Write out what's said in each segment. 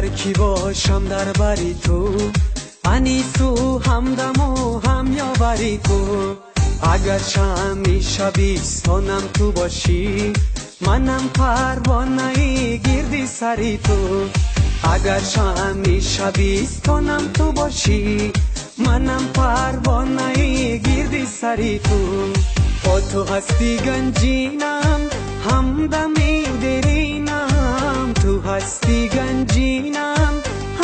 هر کی باشم در بری تو، انیس و همدم و همیاوری تو. اگر همیشه بیستانم تو باشی، منم پروانه گردی سری تو. اگر همیشه بیستانم تو باشی، منم پروانه گردی سری تو. با تو هستی گنجینم، همدمی درینم. تو هستی گنجینم،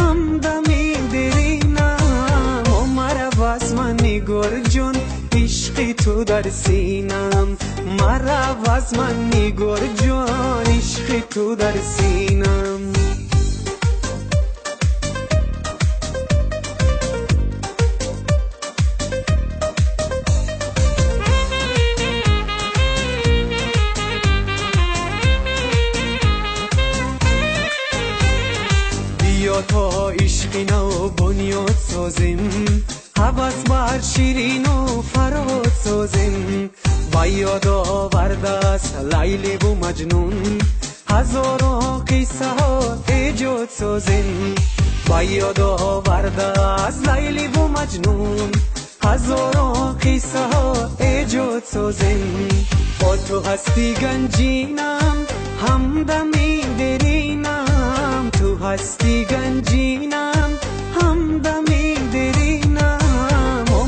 همدمی درینم. مرا از من نگار جون، عشقی تو در سینم. مرا از من نگار جون، عشقی تو در سینم. بیا تا عشقی نو بنیاد سازیم، حوض بر شیرین و فراد سازیم. و یاد آورده است لیلی و مجنون، هزاران قصه ها ایجاد سازیم. و یاد آورده است لیلی و مجنون، هزاران قصه ها ایجاد سازیم. با تو هستی گنجینم، همدمی درینم. تو هستی گنجینم، همدمی درینم.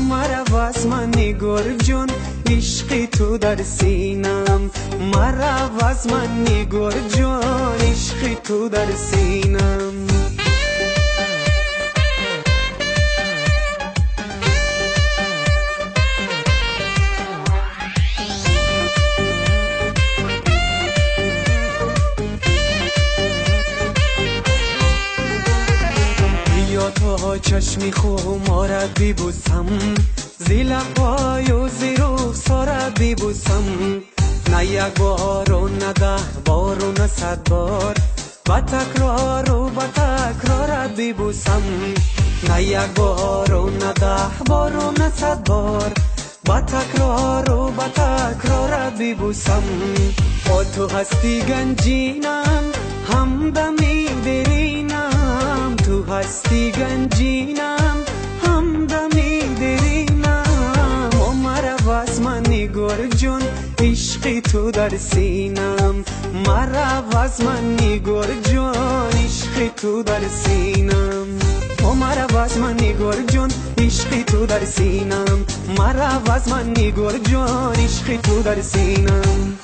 مرا از من نگار جون، عشقی تو در سینم. مرا از من نگار جون، عشقی تو در سینم. تا چشمی خمارت ببوسم، زی پای و زی رخسارت ببوسم. نه یک بار و نه 10 بار و نه 100 بار، با تکرار و با تکرارت ببوسم. نه یک بار و نه 10 بار و نه 100 بار، با تکرار و با تکرارت ببوسم. با تو هستی گنجینم، همدمی درینم. تو هستی گنجینم، همدمی درینم. مرا از من نگار جون، عشقی تو در سینم. مرا از من نگار جون، عشقی تو در سینم. مرا از من نگار جون، عشقی تو در سینم. مرا از من نگار جون، عشقی تو در سینم.